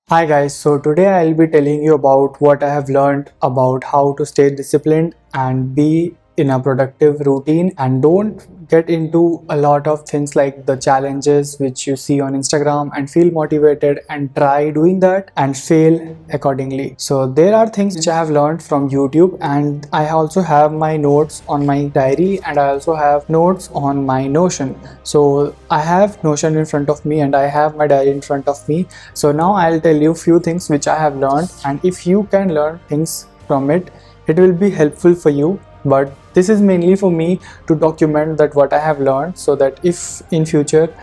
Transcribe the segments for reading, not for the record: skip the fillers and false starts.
Hi guys, so today I'll be telling you about what I have learned about how to stay disciplined and be in a productive routine and don't get into a lot of things like the challenges which you see on Instagram and feel motivated and try doing that and fail accordingly. So there are things which I have learned from YouTube, and I also have my notes on my diary and I also have notes on my Notion. So I have Notion in front of me and I have my diary in front of me. So now I'll tell you few things which I have learned, and if you can learn things from it, it will be helpful for you. But this is mainly for me to document that what I have learned, so that if in future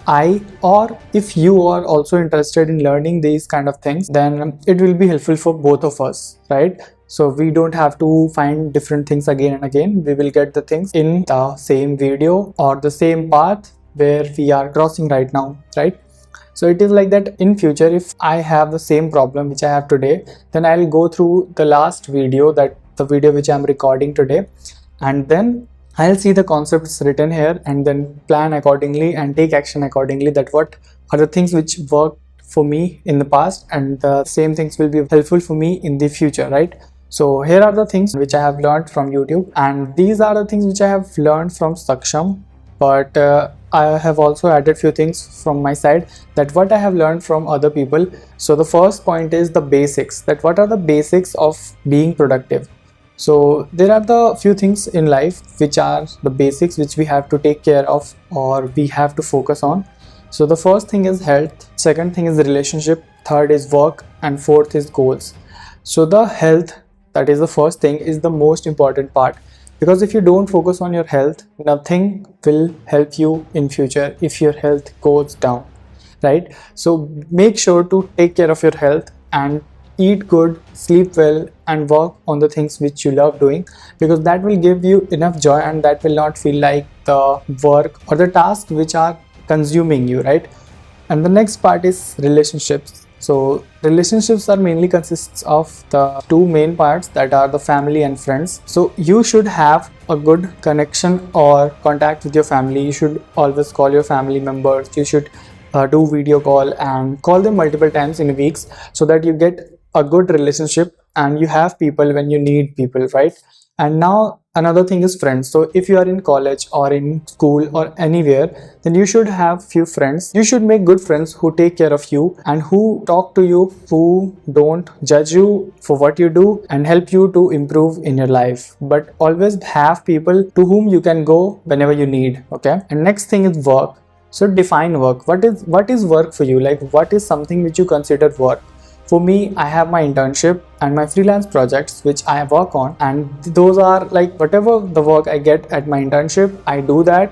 I or if you are also interested in learning these kind of things, then it will be helpful for both of us, right? So we don't have to find different things again and again. We will get the things in the same video or the same path where we are crossing right now, right? So it is like that in future, if I have the same problem which I have today, then I'll go through the last video, that the video which I'm recording today, and then I'll see the concepts written here and then plan accordingly and take action accordingly, that what are the things which worked for me in the past, and the same things will be helpful for me in the future, right? So here are the things which I have learned from YouTube, and these are the things which I have learned from Saksham, but I have also added few things from my side, that what I have learned from other people. So the first point is the basics, that what are the basics of being productive. So there are the few things in life which are the basics which we have to take care of or we have to focus on. So the first thing is health, second thing is relationship, third is work, and fourth is goals. So the health, that is the first thing, is the most important part, because if you don't focus on your health, nothing will help you in future if your health goes down, right? So make sure to take care of your health and eat good, sleep well, and work on the things which you love doing, because that will give you enough joy and that will not feel like the work or the tasks which are consuming you, right? And the next part is relationships. So relationships are mainly consists of the two main parts, that are the family and friends. So you should have a good connection or contact with your family. You should always call your family members. You should do video call and call them multiple times in weeks, so that you get a good relationship and you have people when you need people, right? And now another thing is friends. So if you are in college or in school or anywhere, then you should have few friends. You should make good friends who take care of you and who talk to you, who don't judge you for what you do and help you to improve in your life. But always have people to whom you can go whenever you need, okay? And next thing is work. So define work. What is work for you? Like, what is something which you consider work? For me, I have my internship and my freelance projects which I work on, and those are like whatever the work I get at my internship, I do that.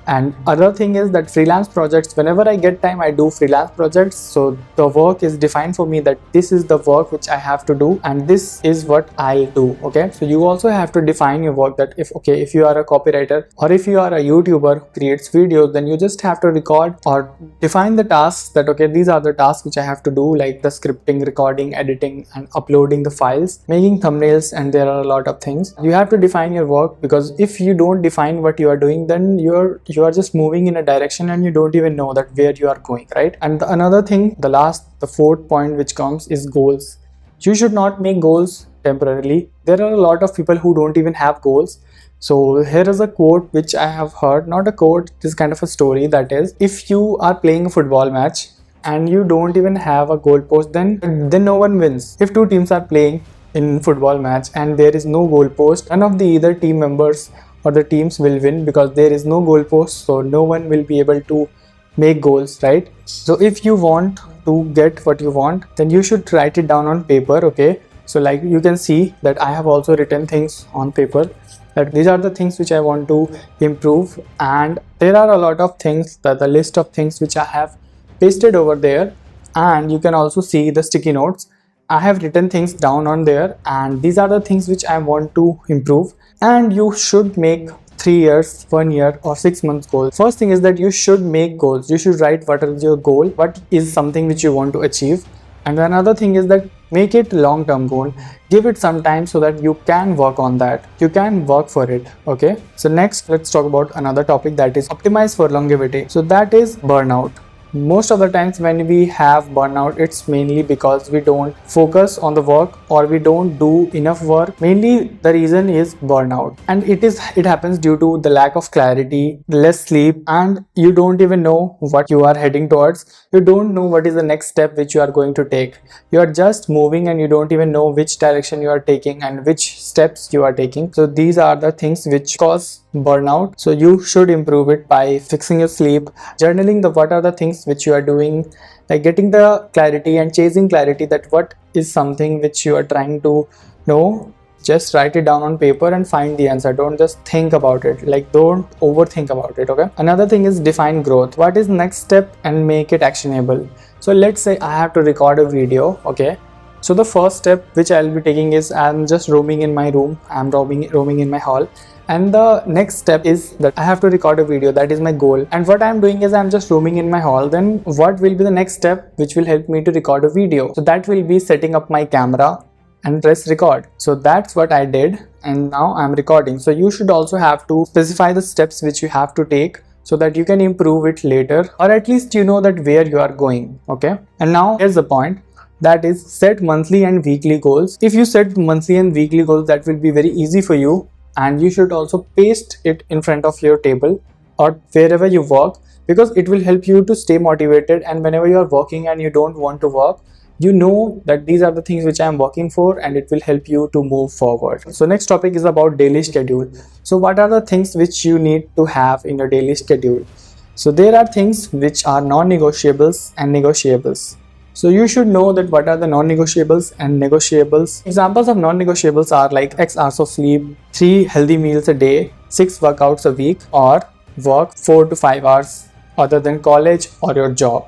And other thing is that freelance projects, whenever I get time, I do freelance projects. So the work is defined for me, that this is the work which I have to do and this is what I'll do, okay? So you also have to define your work, that if you are a copywriter or if you are a YouTuber who creates videos, then you just have to record or define the tasks, that okay, these are the tasks which I have to do, like the scripting, recording, editing and uploading the files, making thumbnails, and there are a lot of things. You have to define your work, because if you don't define what you are doing, then you are just moving in a direction and you don't even know that where you are going, right? And another thing, the fourth point which comes is goals. You should not make goals temporarily. There are a lot of people who don't even have goals. So here is a quote which I have heard, not a quote, it is kind of a story, that is, if you are playing a football match and you don't even have a goal post, then no one wins. If two teams are playing in football match and there is no goal post, none of the either team members or the teams will win, because there is no goal post, so no one will be able to make goals, right? So if you want to get what you want, then you should write it down on paper, okay? So like you can see that I have also written things on paper, that these are the things which I want to improve, and there are a lot of things, that the list of things which I have pasted over there, and you can also see the sticky notes. I have written things down on there, and these are the things which I want to improve. And you should make 3 years, 1 year or 6 months goals. First thing is that you should make goals. You should write what is your goal, what is something which you want to achieve. And another thing is that make it long-term goal. Give it some time so that you can work on that. You can work for it, okay? So next, let's talk about another topic, that is optimize for longevity. So that is burnout. Most of the times when we have burnout, it's mainly because we don't focus on the work or we don't do enough work. Mainly the reason is burnout, and it happens due to the lack of clarity, less sleep, and you don't even know what you are heading towards. You don't know what is the next step which you are going to take. You are just moving and you don't even know which direction you are taking and which steps you are taking. So these are the things which cause burnout. So you should improve it by fixing your sleep, journaling the what are the things which you are doing, like getting the clarity and chasing clarity, that what is something which you are trying to know. Just write it down on paper and find the answer. Don't just think about it, like don't overthink about it. Okay, another thing is define growth. What is next step and make it actionable. So let's say I have to record a video. Okay, so the first step which I'll be taking is I'm just roaming in my room, I'm roaming in my hall, and the next step is that I have to record a video. That is my goal. And what I'm doing is I'm just roaming in my hall. Then what will be the next step which will help me to record a video? So that will be setting up my camera and press record. So that's what I did, and now I'm recording. So you should also have to specify the steps which you have to take so that you can improve it later, or at least you know that where you are going. Okay, and now here's the point, that is set monthly and weekly goals. If you set monthly and weekly goals, that will be very easy for you, and you should also paste it in front of your table or wherever you work, because it will help you to stay motivated. And whenever you are working and you don't want to work, you know that these are the things which I am working for, and it will help you to move forward. So next topic is about daily schedule. So what are the things which you need to have in your daily schedule? So there are things which are non-negotiables and negotiables. So you should know that what are the non-negotiables and negotiables. Examples of non-negotiables are like X hours of sleep, 3 healthy meals a day, 6 workouts a week, or work 4 to 5 hours other than college or your job.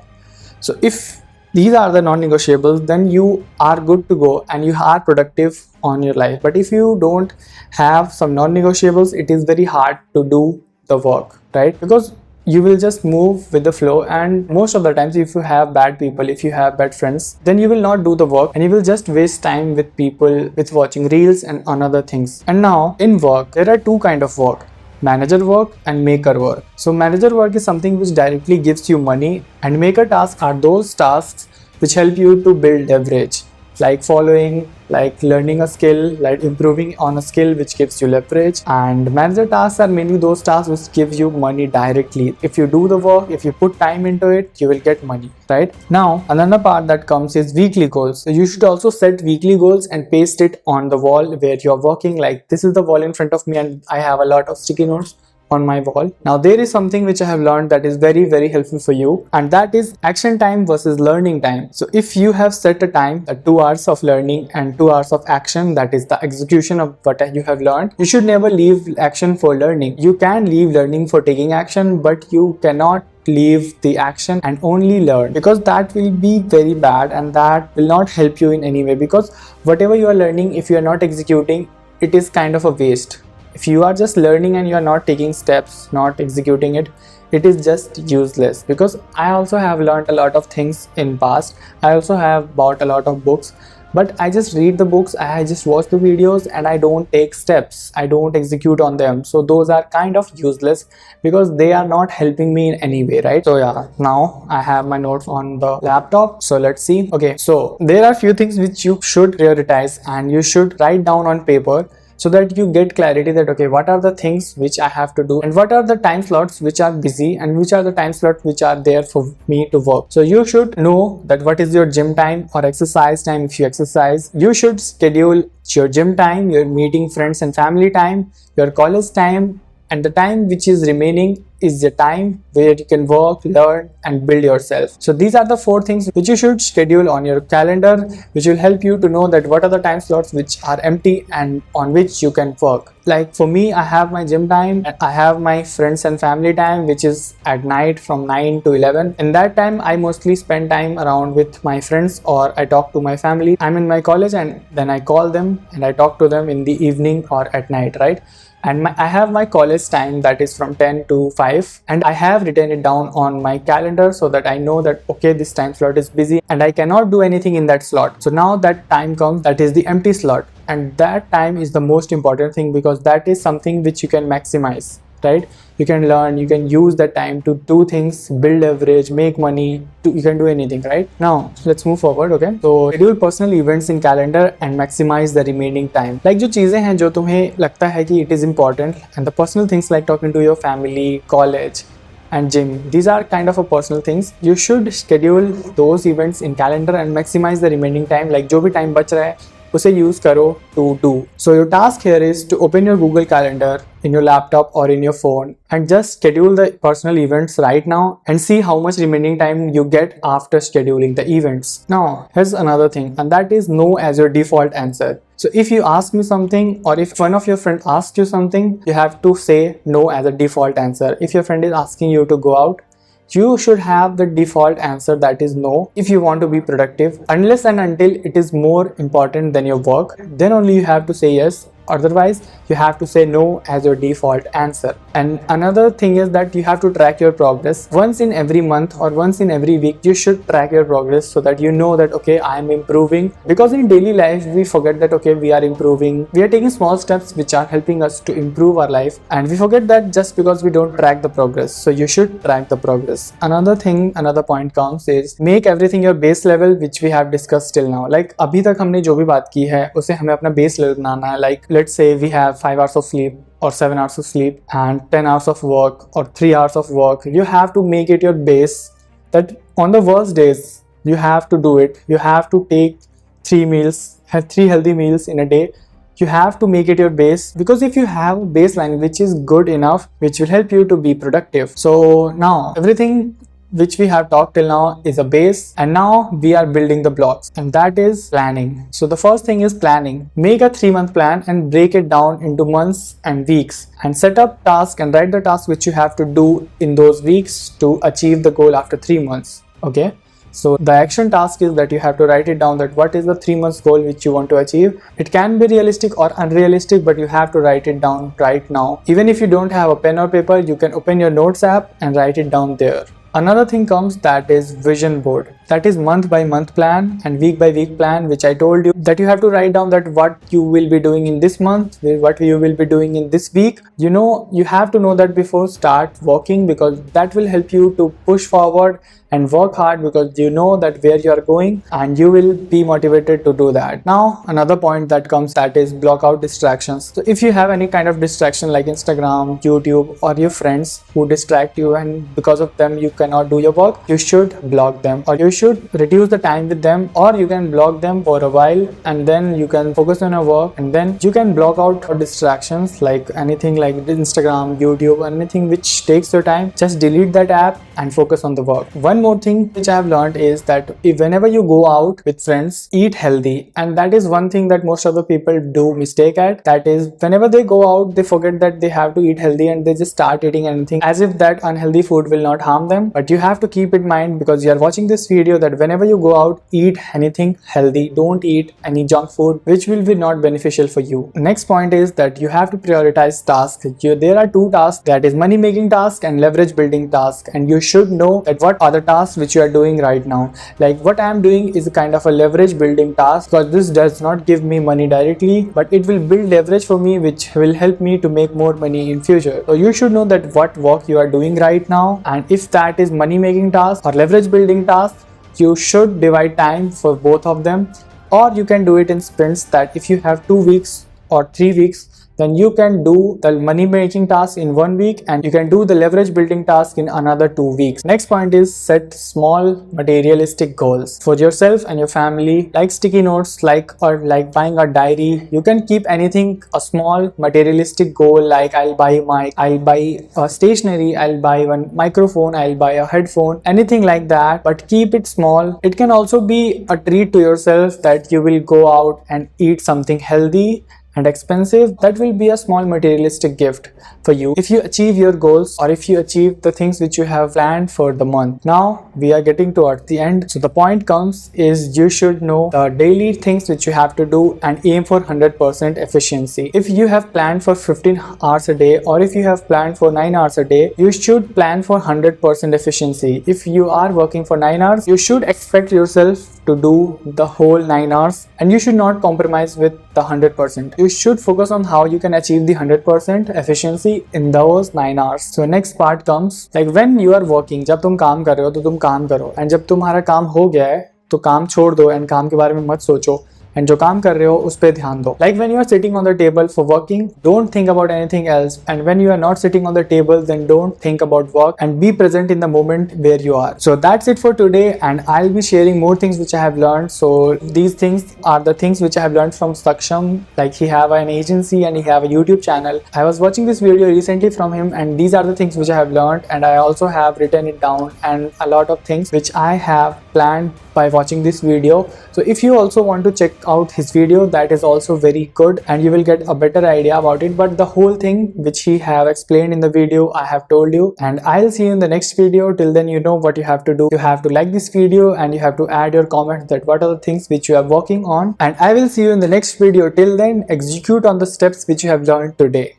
So if these are the non-negotiables, then you are good to go and you are productive on your life. But if you don't have some non-negotiables, it is very hard to do the work, right? Because you will just move with the flow, and most of the times if you have bad people, if you have bad friends, then you will not do the work and you will just waste time with people, with watching reels and other things. And now in work, there are two kind of work: manager work and maker work. So manager work is something which directly gives you money, and maker tasks are those tasks which help you to build leverage, like following, like learning a skill, like improving on a skill which gives you leverage. And manager tasks are mainly those tasks which give you money directly. If you do the work, if you put time into it, you will get money, right? Now another part that comes is weekly goals. So you should also set weekly goals and paste it on the wall where you're working. Like this is the wall in front of me, and I have a lot of sticky notes on my wall. Now there is something which I have learned that is very helpful for you, and that is action time versus learning time. So if you have set a time, 2 hours of learning and 2 hours of action, that is the execution of what you have learned, you should never leave action for learning. You can leave learning for taking action, but you cannot leave the action and only learn, because that will be very bad and that will not help you in any way. Because whatever you are learning, if you are not executing, it is kind of a waste. If you are just learning and you are not taking steps, not executing it, it is just useless. Because I also have learned a lot of things in past. I also have bought a lot of books, but I just read the books, I just watch the videos, and I don't take steps, I don't execute on them. So those are kind of useless because they are not helping me in any way, right? So yeah, now I have my notes on the laptop, so let's see. Okay, so there are few things which you should prioritize and you should write down on paper, so that you get clarity that okay, what are the things which I have to do, and what are the time slots which are busy, and which are the time slots which are there for me to work. So you should know that what is your gym time or exercise time. If you exercise, you should schedule your gym time, your meeting friends and family time, your college time, and the time which is remaining is the time where you can work, learn and build yourself. So these are the 4 things which you should schedule on your calendar, which will help you to know that what are the time slots which are empty and on which you can work. Like for me, I have my gym time and I have my friends and family time, which is at night from 9 to 11. In that time, I mostly spend time around with my friends or I talk to my family. I'm in my college and then I call them and I talk to them in the evening or at night, right? And I have my college time, that is from 10 to 5, and I have written it down on my calendar so that I know that okay, this time slot is busy and I cannot do anything in that slot. So now that time comes, that is the empty slot, and that time is the most important thing because that is something which you can maximize. right? You can learn, you can use that time to do things, build leverage, make money, you can do anything, right? Now let's move forward. Okay, so schedule personal events in calendar and maximize the remaining time. Like जो चीजें हैं जो तुम्हें लगता है कि it is important, and the personal things like talking to your family, college and gym, these are kind of a personal things. You should schedule those events in calendar and maximize the remaining time. Like जो भी time बच रहा है उसे use करो to do. So your task here is to open your Google Calendar in your laptop or in your phone and just schedule the personal events right now and see how much remaining time you get after scheduling the events. Now here's another thing, and that is no as your default answer. So if you ask me something, or if one of your friends asks you something, you have to say no as a default answer. If your friend is asking you to go out, you should have the default answer, that is no. If you want to be productive, unless and until it is more important than your work, then only you have to say yes. Otherwise you have to say no as your default answer. And another thing is that you have to track your progress. Once in every month or once in every week, you should track your progress so that you know that okay, I am improving. Because in daily life we forget that okay, we are improving, we are taking small steps which are helping us to improve our life, and we forget that just because we don't track the progress. So you should track the progress. Another thing, another point comes is make everything your base level, which we have discussed till now. Like अभी तक हमने जो भी बात की है उसे हमें अपना base level बनाना है. Like let's say we have 5 hours of sleep or 7 hours of sleep and 10 hours of work or 3 hours of work. You have to make it your base that on the worst days you have to do it. You have to take 3 meals, have 3 healthy meals in a day. You have to make it your base, because if you have a baseline which is good enough, which will help you to be productive. So now everything which we have talked till now is a base, and now we are building the blocks, and that is planning. So the first thing is planning. Make a 3-month plan and break it down into months and weeks, and set up tasks and write the tasks which you have to do in those weeks to achieve the goal after 3 months. Okay, so the action task is that you have to write it down, that what is the 3 months goal which you want to achieve. It can be realistic or unrealistic, but you have to write it down right now. Even if you don't have a pen or paper, you can open your notes app and write it down there. Another thing comes, that is vision board. That is month by month plan and week by week plan, which I told you that you have to write down that what you will be doing in this month, what you will be doing in this week. You know, you have to know that before start working, because that will help you to push forward and work hard, because you know that where you are going and you will be motivated to do that. Now another point that comes, that is block out distractions. So if you have any kind of distraction like Instagram, YouTube, or your friends who distract you and because of them you cannot do your work, you should block them, or you should reduce the time with them, or you can block them for a while and then you can focus on your work. And then you can block out distractions like anything like Instagram, YouTube, anything which takes your time. Just delete that app and focus on the work. One more thing which I have learned is that if whenever you go out with friends, eat healthy. And that is one thing that most of the people do mistake at. That is, whenever they go out, they forget that they have to eat healthy and they just start eating anything as if that unhealthy food will not harm them. But you have to keep in mind, because you are watching this video, that whenever you go out, eat anything healthy. Don't eat any junk food which will be not beneficial for you. Next point is that you have to prioritize tasks. There are 2 tasks, that is money making task and leverage building task, and you should know that what are the tasks which you are doing right now. Like what I am doing is a kind of a leverage building task, because this does not give me money directly, but it will build leverage for me, which will help me to make more money in future. So you should know that what work you are doing right now, and if that is money making task or leverage building task, you should divide time for both of them, or you can do it in sprints. That if you have 2 weeks or 3 weeks, then you can do the money making task in 1 week and you can do the leverage building task in another 2 weeks. Next point is set small materialistic goals for yourself and your family, like sticky notes, like buying a diary. You can keep anything a small materialistic goal, like I'll buy a stationery, I'll buy one microphone, I'll buy a headphone, anything like that, but keep it small. It can also be a treat to yourself, that you will go out and eat something healthy and expensive. That will be a small materialistic gift for you if you achieve your goals, or if you achieve the things which you have planned for the month. Now we are getting towards the end, so the point comes is you should know the daily things which you have to do and aim for 100% efficiency. If you have planned for 15 hours a day, or if you have planned for 9 hours a day, you should plan for 100% efficiency. If you are working for 9 hours, you should expect yourself to do the whole 9 hours, and you should not compromise with the 100%. you should focus on how you can achieve the 100% efficiency in those 9 hours. So next part comes like when you are working, जब तुम काम कर रहे हो तो तुम काम करो, and जब तुम्हारा काम हो गया है तो काम छोड़ दो and काम के बारे में मत सोचो, एंड जो काम कर रहे हो उस पर ध्यान दो. Like when you are sitting on the table for working, don't think about anything else, and when you are not sitting on the table then don't think about work and be present in the moment where you are. So that's it for today, and I'll be sharing more things which I have learned. So these things are the things which I have learned from Saksham. Like he have an agency and he have a YouTube channel. I was watching this video recently from him, and these are the things which I have learned, and I also have written it down, and a lot of things which I have planned by watching this video. So if you also want to check out his video, that is also very good, and you will get a better idea about it. But the whole thing which he have explained in the video, I have told you, and I'll see you in the next video. Till then, you know what you have to do. You have to like this video and you have to add your comments that what are the things which you are working on, and I will see you in the next video. Till then, execute on the steps which you have learned today.